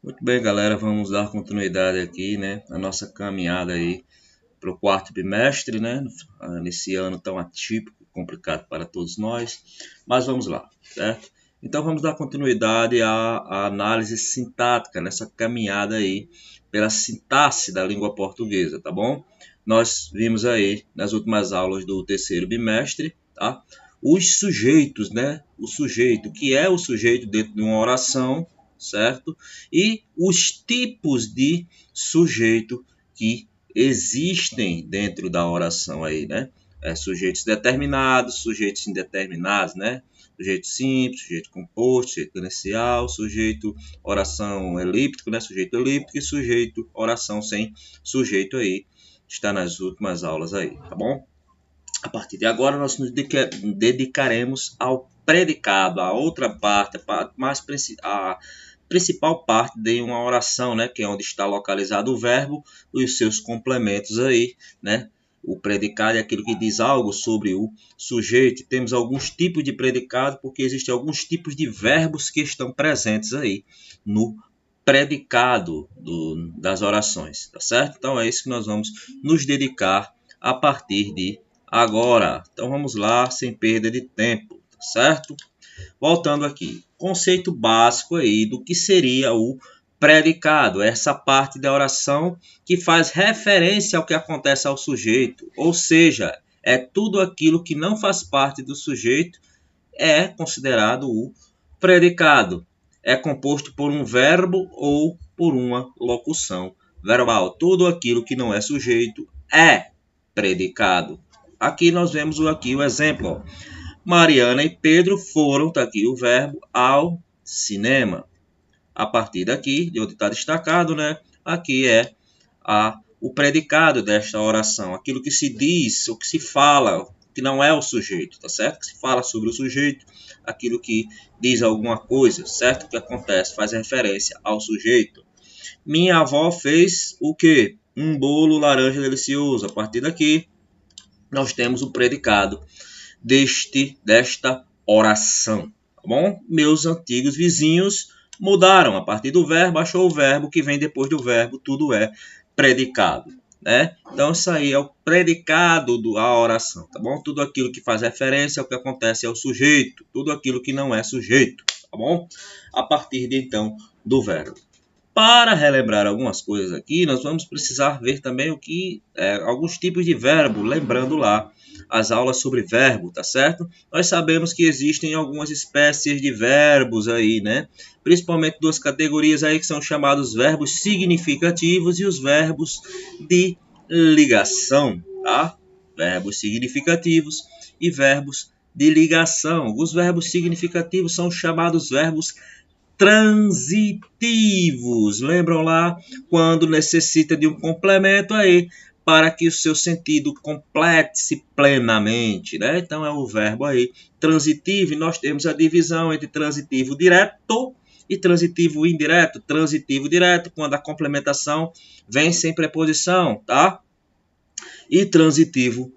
Muito bem, galera, vamos dar continuidade aqui, né, a nossa caminhada aí para o quarto bimestre, né, nesse ano tão atípico, complicado para todos nós, mas vamos lá, certo? Então vamos dar continuidade à análise sintática nessa caminhada aí pela sintaxe da língua portuguesa, tá bom? Nós vimos aí nas últimas aulas do terceiro bimestre, tá? Os sujeitos, né? O sujeito, o que é o sujeito dentro de uma oração, certo? E os tipos de sujeito que existem dentro da oração aí, né? Sujeitos determinados, sujeitos indeterminados, né? Sujeito simples, sujeito composto, sujeito inicial, sujeito oração elíptico, né? Sujeito elíptico e sujeito oração sem sujeito aí. Está nas últimas aulas aí, tá bom? A partir de agora nós nos dedicaremos ao predicado, a outra parte, a principal parte de uma oração, né, que é onde está localizado o verbo e os seus complementos aí, né? O predicado é aquilo que diz algo sobre o sujeito. Temos alguns tipos de predicado porque existem alguns tipos de verbos que estão presentes aí no predicado das orações, tá certo? Então é isso que nós vamos nos dedicar a partir de agora. Então vamos lá, sem perda de tempo, tá certo? Voltando aqui, conceito básico aí do que seria o predicado, essa parte da oração que faz referência ao que acontece ao sujeito, ou seja, é tudo aquilo que não faz parte do sujeito é considerado o predicado. É composto por um verbo ou por uma locução verbal. Tudo aquilo que não é sujeito é predicado. Aqui nós vemos aqui o exemplo. Ó. Mariana e Pedro foram, tá aqui o verbo, ao cinema. A partir daqui, de onde está destacado, né? Aqui é o predicado desta oração. Aquilo que se diz, o que se fala, que não é o sujeito, tá certo? Que se fala sobre o sujeito, aquilo que diz alguma coisa, certo? Que acontece, faz referência ao sujeito. Minha avó fez o quê? Um bolo laranja delicioso. A partir daqui, nós temos o predicado desta oração, tá bom? Meus antigos vizinhos mudaram. A partir do verbo, achou o verbo que vem depois do verbo, tudo é predicado, né? Então, isso aí é o predicado da oração, tá bom? Tudo aquilo que faz referência ao que acontece ao sujeito, tudo aquilo que não é sujeito, tá bom? A partir de então do verbo. Para relembrar algumas coisas aqui, nós vamos precisar ver também alguns tipos de verbo, lembrando lá as aulas sobre verbo, tá certo? Nós sabemos que existem algumas espécies de verbos aí, né? Principalmente duas categorias aí que são chamados verbos significativos e os verbos de ligação, tá? Verbos significativos e verbos de ligação. Os verbos significativos são chamados verbos transitivos. Lembram lá quando necessita de um complemento aí para que o seu sentido complete-se plenamente, né? Então é o verbo aí transitivo e nós temos a divisão entre transitivo direto e transitivo indireto. Transitivo direto quando a complementação vem sem preposição, tá? E transitivo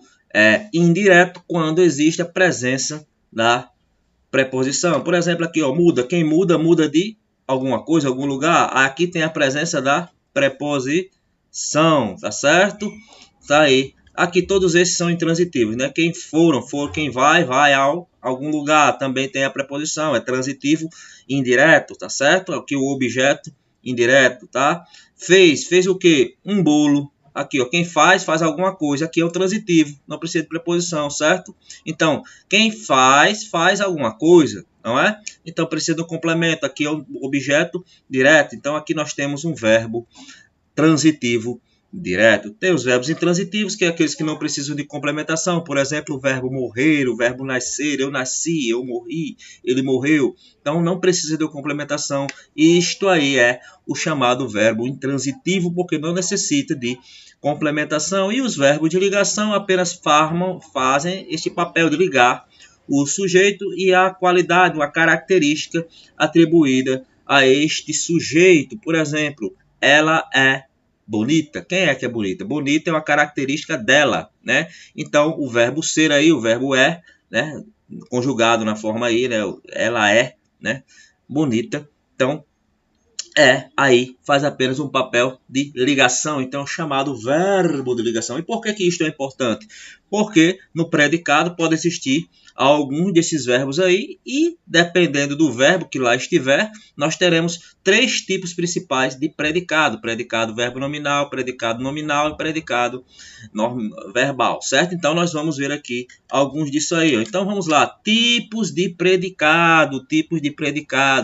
indireto quando existe a presença da preposição. Por exemplo, aqui, ó, muda. Quem muda, muda de alguma coisa, algum lugar. Aqui tem a presença da preposição, tá certo? Tá aí. Aqui todos esses são intransitivos, né? Quem for, quem vai a algum lugar. Também tem a preposição, é transitivo indireto, tá certo? Aqui o objeto indireto, tá? Fez o quê? Um bolo. Aqui, ó, quem faz alguma coisa. Aqui é o transitivo, não precisa de preposição, certo? Então, quem faz alguma coisa, não é? Então, precisa do complemento. Aqui é o objeto direto. Então, aqui nós temos um verbo transitivo direto. Tem os verbos intransitivos, que é aqueles que não precisam de complementação. Por exemplo, o verbo morrer, o verbo nascer, eu nasci, eu morri, ele morreu. Então, não precisa de complementação. Isto aí é o chamado verbo intransitivo, porque não necessita de complementação. E os verbos de ligação apenas fazem este papel de ligar o sujeito e a qualidade, uma característica atribuída a este sujeito. Por exemplo, ela é bonita. Quem é que é bonita? Bonita é uma característica dela, né? Então, o verbo ser aí, o verbo é, né? Conjugado na forma aí, né? Ela é, né? Bonita. Então, aí faz apenas um papel de ligação, então chamado verbo de ligação. E por que que isto é importante? Porque no predicado pode existir algum desses verbos aí e dependendo do verbo que lá estiver, nós teremos 3 tipos principais de predicado: predicado verbo nominal e predicado verbal, certo? Então nós vamos ver aqui alguns disso aí, ó. Então vamos lá, tipos de predicado,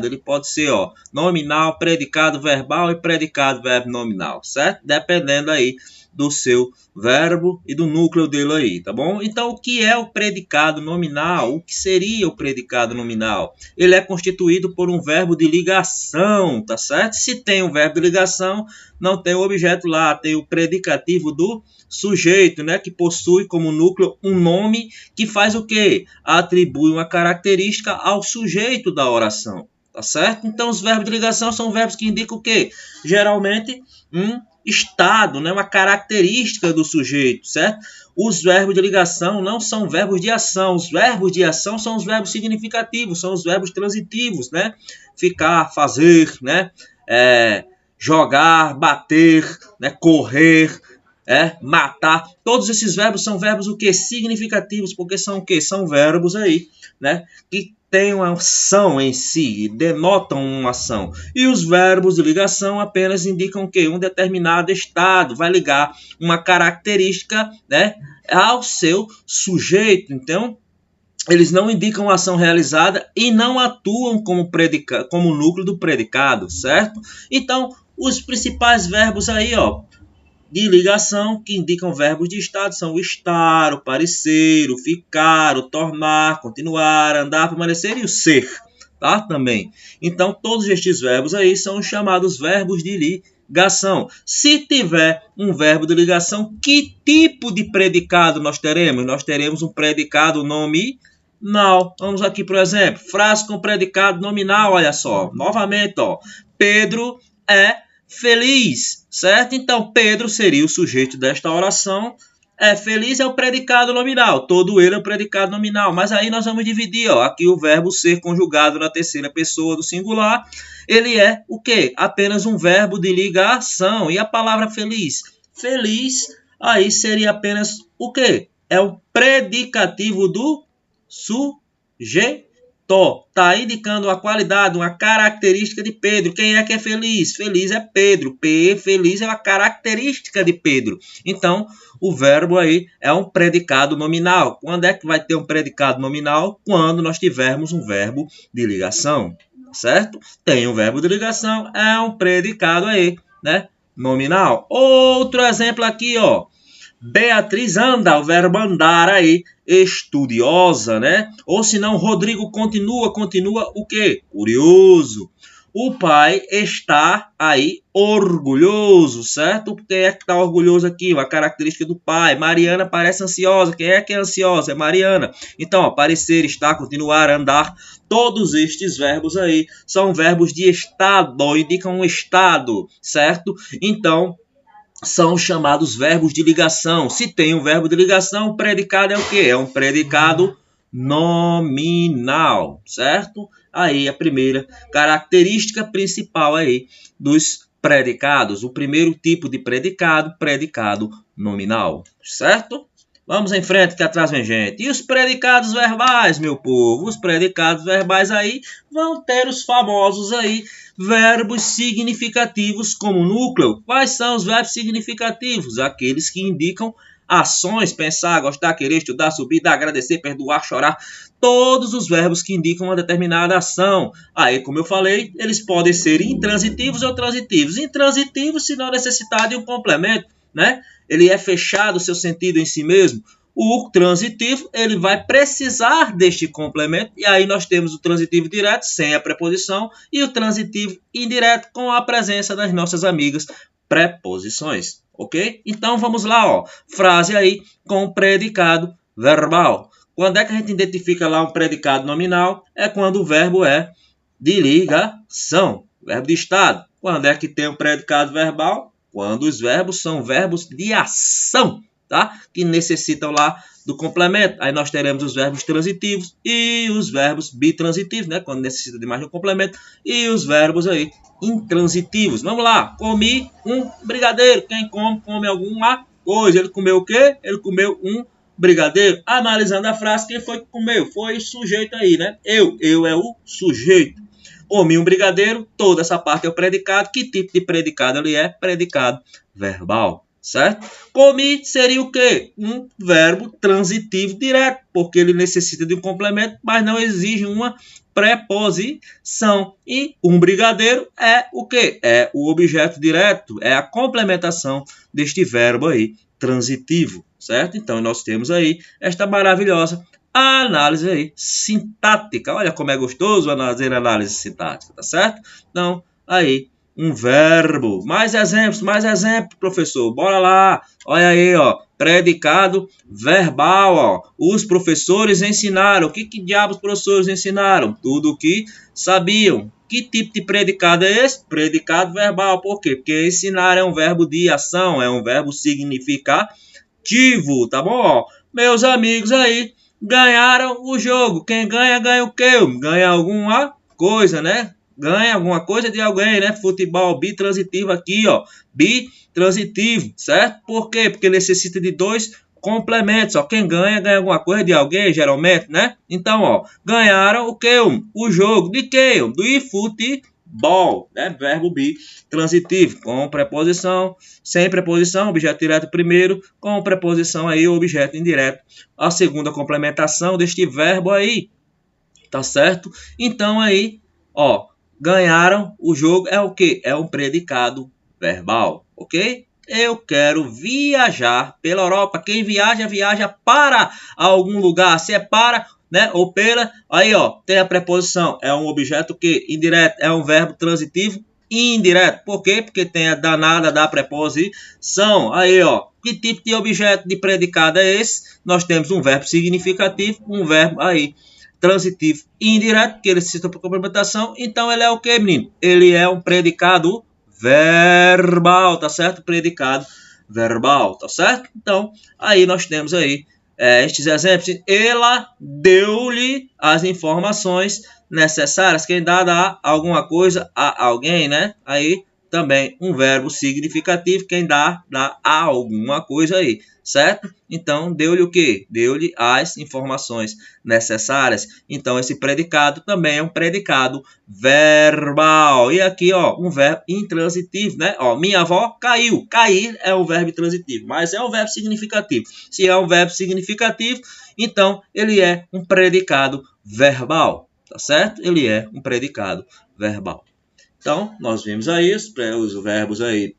ele pode ser, ó, nominal, predicado verbal e predicado verbo nominal, certo? Dependendo aí do seu verbo e do núcleo dele aí, tá bom? Então, o que é o predicado nominal? O que seria o predicado nominal? Ele é constituído por um verbo de ligação, tá certo? Se tem um verbo de ligação, não tem o objeto lá, tem o predicativo do sujeito, né, que possui como núcleo um nome que faz o quê? Atribui uma característica ao sujeito da oração, tá certo? Então, os verbos de ligação são verbos que indicam o quê? Geralmente, um estado, né, uma característica do sujeito, certo? Os verbos de ligação não são verbos de ação. Os verbos de ação são os verbos significativos, são os verbos transitivos, né? Ficar, fazer, né? Jogar, bater, né? Correr, matar. Todos esses verbos são verbos o quê? Significativos, porque são o quê? São verbos aí, né? Que tem uma ação em si, denotam uma ação. E os verbos de ligação apenas indicam o quê? Um determinado estado, vai ligar uma característica, né, ao seu sujeito. Então, eles não indicam a ação realizada e não atuam como núcleo do predicado, certo? Então, os principais verbos aí, ó, de ligação, que indicam verbos de estado, são o estar, o parecer, o ficar, o tornar, continuar, andar, permanecer e o ser, tá? Também. Então, todos estes verbos aí são chamados verbos de ligação. Se tiver um verbo de ligação, que tipo de predicado nós teremos? Nós teremos um predicado nominal. Vamos aqui, por exemplo, frase com predicado nominal, olha só. Novamente, ó. Pedro é feliz, certo? Então, Pedro seria o sujeito desta oração. Feliz é o predicado nominal. Todo ele é o predicado nominal. Mas aí nós vamos dividir, ó. Aqui o verbo ser conjugado na terceira pessoa do singular. Ele é o quê? Apenas um verbo de ligação. E a palavra feliz? Feliz, aí seria apenas o quê? É o predicativo do sujeito. Está indicando a qualidade, uma característica de Pedro. Quem é que é feliz? Feliz é Pedro. Feliz é uma característica de Pedro. Então, o verbo aí é um predicado nominal. Quando é que vai ter um predicado nominal? Quando nós tivermos um verbo de ligação, certo? Tem um verbo de ligação, é um predicado aí, né? Nominal. Outro exemplo aqui, ó. Beatriz anda, o verbo andar aí, estudiosa, né? Ou senão, Rodrigo continua o quê? Curioso. O pai está aí orgulhoso, certo? Quem é que está orgulhoso aqui? Uma característica do pai. Mariana parece ansiosa. Quem é que é ansiosa? É Mariana. Então, ó, parecer, estar, continuar, andar. Todos estes verbos aí são verbos de estado, indicam um estado, certo? Então, são chamados verbos de ligação. Se tem um verbo de ligação, o predicado é o quê? É um predicado nominal, certo? Aí a primeira característica principal aí dos predicados. O primeiro tipo de predicado, predicado nominal, certo? Vamos em frente que atrás vem gente. E os predicados verbais, meu povo? Os predicados verbais aí vão ter os famosos aí verbos significativos como núcleo. Quais são os verbos significativos? Aqueles que indicam ações, pensar, gostar, querer, estudar, subir, dar, agradecer, perdoar, chorar. Todos os verbos que indicam uma determinada ação. Aí, como eu falei, eles podem ser intransitivos ou transitivos. Intransitivos se não necessitar de um complemento, né? Ele é fechado o seu sentido em si mesmo. O transitivo, ele vai precisar deste complemento, e aí nós temos o transitivo direto, sem a preposição, e o transitivo indireto, com a presença das nossas amigas preposições, ok? Então, vamos lá, ó. Frase aí com predicado verbal. Quando é que a gente identifica lá um predicado nominal? É quando o verbo é de ligação, verbo de estado. Quando é que tem um predicado verbal? Quando os verbos são verbos de ação, tá? Que necessitam lá do complemento, aí nós teremos os verbos transitivos e os verbos bitransitivos, né? Quando necessita de mais de um complemento, e os verbos aí intransitivos. Vamos lá, comi um brigadeiro. Quem come, come alguma coisa. Ele comeu o quê? Ele comeu um brigadeiro. Analisando a frase, quem foi que comeu? Foi o sujeito aí, né? Eu é o sujeito. Comi um brigadeiro, toda essa parte é o predicado. Que tipo de predicado ele é? Predicado verbal, certo? Comi seria o quê? Um verbo transitivo direto, porque ele necessita de um complemento, mas não exige uma preposição. E um brigadeiro é o quê? É o objeto direto, é a complementação deste verbo aí, transitivo, certo? Então, nós temos aí esta maravilhosa análise aí sintática. Olha como é gostoso fazer análise sintática, tá certo? Então, aí, um verbo. Mais exemplos, professor. Bora lá. Olha aí, ó. Predicado verbal, ó. Os professores ensinaram. O que diabos os professores ensinaram? Tudo o que sabiam. Que tipo de predicado é esse? Predicado verbal. Por quê? Porque ensinar é um verbo de ação, é um verbo significativo, tá bom? Ó, meus amigos aí ganharam o jogo. Quem ganha, ganha o quê? Ganha alguma coisa, né? Ganha alguma coisa de alguém, né? Futebol bitransitivo aqui, ó. Bitransitivo, certo? Por quê? Porque necessita de dois complementos, ó. Quem ganha, ganha alguma coisa de alguém, geralmente, né? Então, ó, ganharam o quê? O jogo. De quê? Do futebol, né? Verbo bitransitivo, com preposição, sem preposição, objeto direto primeiro, com preposição aí, objeto indireto. A segunda complementação deste verbo aí, tá certo? Então, aí, ó, ganharam o jogo é o quê? É um predicado verbal, ok? Eu quero viajar pela Europa. Quem viaja, viaja para algum lugar. Se é para, né, ou pela, aí, ó, tem a preposição. É um objeto que indireto, é um verbo transitivo indireto. Por quê? Porque tem a danada da preposição. Aí, ó, que tipo de objeto de predicado é esse? Nós temos um verbo significativo, um verbo aí transitivo indireto, que ele necessita para complementação. Então, ele é o que, menino? Ele é um predicado verbal, tá certo? Predicado verbal, tá certo? Então, aí nós temos aí estes exemplos. Ela deu-lhe as informações necessárias. Quem dá alguma coisa a alguém, né? Aí também um verbo significativo. Quem dá a alguma coisa aí, certo? Então, deu-lhe o quê? Deu-lhe as informações necessárias. Então, esse predicado também é um predicado verbal. E aqui, ó, um verbo intransitivo, né? Ó, minha avó caiu. Cair é um verbo intransitivo, mas é um verbo significativo. Se é um verbo significativo, então ele é um predicado verbal, tá certo? Ele é um predicado verbal. Então, nós vimos aí os verbos aí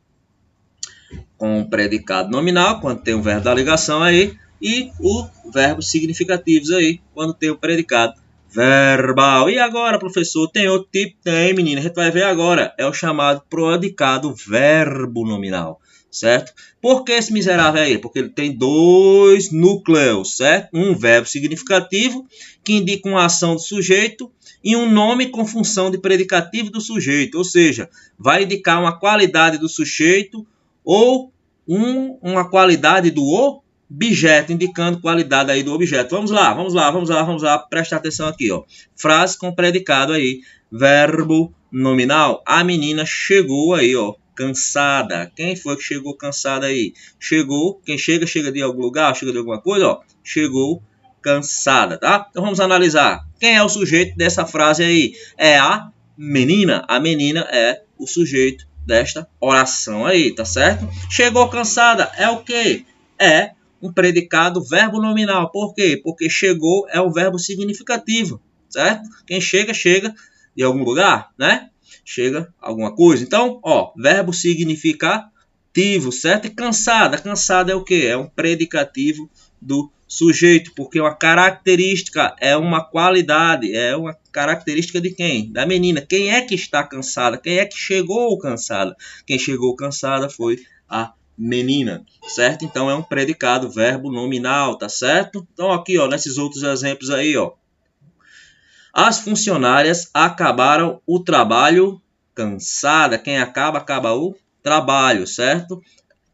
com predicado nominal, quando tem o verbo da ligação aí, e o verbos significativos aí, quando tem o predicado verbal. E agora, professor, tem outro tipo? Tem, menina, a gente vai ver agora. É o chamado predicado verbo nominal, certo? Por que esse miserável aí? Porque ele tem dois núcleos, certo? Um verbo significativo, que indica uma ação do sujeito, e um nome com função de predicativo do sujeito, ou seja, vai indicar uma qualidade do sujeito ou uma qualidade do objeto, indicando qualidade aí do objeto. Vamos lá, presta atenção aqui, ó. Frase com predicado aí, verbo nominal. A menina chegou aí, ó, cansada. Quem foi que chegou cansada aí? Chegou, quem chega de algum lugar, chega de alguma coisa, ó, chegou cansada, tá? Então vamos analisar. Quem é o sujeito dessa frase aí? É a menina. A menina é o sujeito desta oração aí, tá certo? Chegou cansada é o quê? É um predicado verbo nominal. Por quê? Porque chegou é um verbo significativo, certo? Quem chega, chega de algum lugar, né? Chega alguma coisa. Então, ó, verbo significativo, certo? E cansada. Cansada é o quê? É um predicativo do sujeito, porque uma característica é uma qualidade, é uma característica de quem? Da menina. Quem é que está cansada? Quem é que chegou cansada? Quem chegou cansada foi a menina, certo? Então é um predicado verbo nominal, tá certo? Então aqui, ó, nesses outros exemplos aí, ó. As funcionárias acabaram o trabalho cansada. Quem acaba, acaba o trabalho, certo?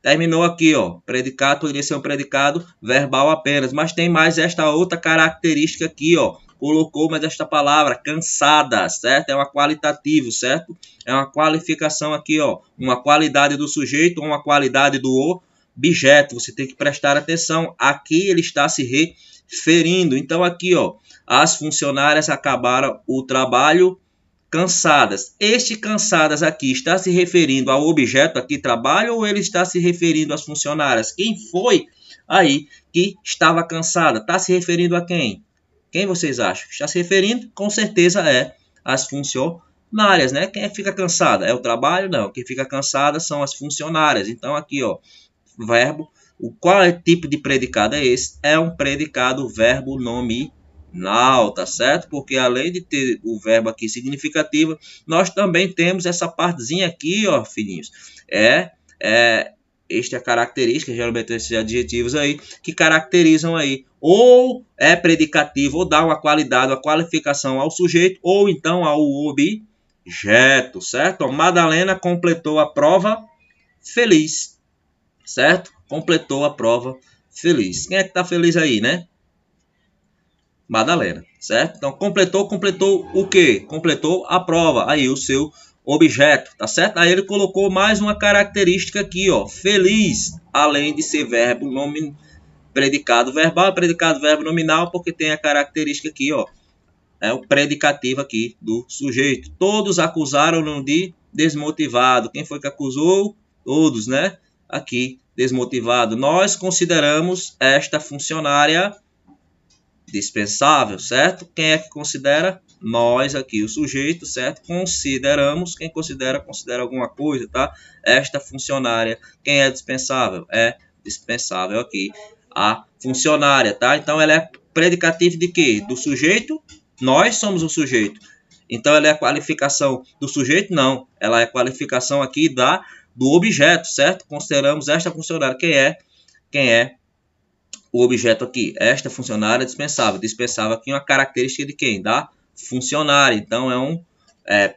terminou aqui, ó. Predicado poderia ser um predicado verbal apenas, mas tem mais esta outra característica aqui, ó. Colocou mais esta palavra, cansada, certo? É uma qualitativo, certo? É uma qualificação aqui, ó. Uma qualidade do sujeito, uma qualidade do objeto. Você tem que prestar atenção. Aqui ele está se referindo. Então aqui, ó, as funcionárias acabaram o trabalho cansadas. Este cansadas aqui está se referindo ao objeto aqui, trabalho, ou ele está se referindo às funcionárias? Quem foi aí que estava cansada? Está se referindo a quem? Quem vocês acham? Está se referindo, com certeza, às funcionárias, né? Quem fica cansada? É o trabalho? Não. Quem fica cansada são as funcionárias. Então, aqui, ó, verbo. Qual é o tipo de predicado é esse? É um predicado verbo nominal, tá certo? Porque além de ter o verbo aqui significativo, nós também temos essa partezinha aqui, ó, filhinhos. Esta é a característica, geralmente esses adjetivos aí, que caracterizam aí, ou é predicativo, ou dá uma qualidade, uma qualificação ao sujeito, ou então ao objeto, certo? Ó, Madalena completou a prova feliz, certo? Completou a prova feliz. Quem é que tá feliz aí, né? Madalena, certo? Então, completou o quê? Completou a prova, aí o seu objeto, tá certo? Aí ele colocou mais uma característica aqui, ó, feliz, além de ser verbo predicado verbal, predicado verbo nominal, porque tem a característica aqui, ó, é o predicativo aqui do sujeito. Todos acusaram-no de desmotivado. Quem foi que acusou? Todos, né? Aqui, desmotivado. Nós consideramos esta funcionária dispensável, certo? Quem é que considera? Nós aqui, o sujeito, certo? Consideramos, quem considera alguma coisa, tá? Esta funcionária, quem é dispensável? É dispensável aqui a funcionária, tá? Então, ela é predicativo de quê? Do sujeito? Nós somos o sujeito. Então, ela é a qualificação do sujeito? Não. Ela é a qualificação aqui do objeto, certo? Consideramos esta funcionária. Quem é o objeto aqui? Esta funcionária é dispensável. Dispensável aqui é uma característica de quem? Da funcionária. Então, é um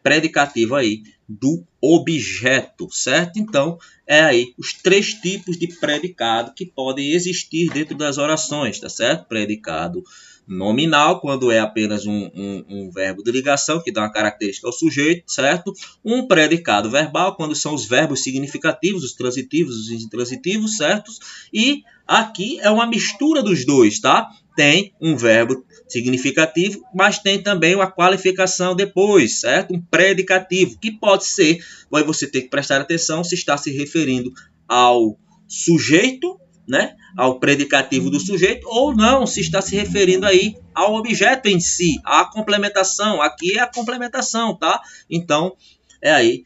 predicativo aí do objeto, certo? Então, é aí os 3 tipos de predicado que podem existir dentro das orações, tá certo? Predicado nominal, quando é apenas um verbo de ligação, que dá uma característica ao sujeito, certo? Um predicado verbal, quando são os verbos significativos, os transitivos, os intransitivos, certos? E aqui é uma mistura dos dois, tá? Tem um verbo significativo, mas tem também uma qualificação depois, certo? Um predicativo, que pode ser, vai você ter que prestar atenção se está se referindo ao sujeito, né? Ao predicativo do sujeito, ou não, se está se referindo aí ao objeto em si, à complementação. Aqui é a complementação, tá? Então, é aí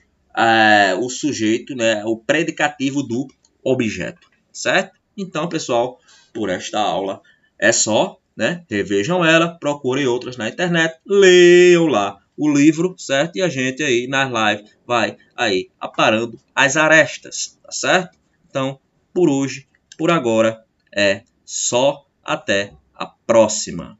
o sujeito, né? O predicativo do objeto, certo? Então, pessoal, por esta aula é só, né? Revejam ela, procurem outras na internet, leiam lá o livro, certo? E a gente aí nas lives vai aí aparando as arestas, tá certo? Então, por hoje, por agora, é só. Até a próxima.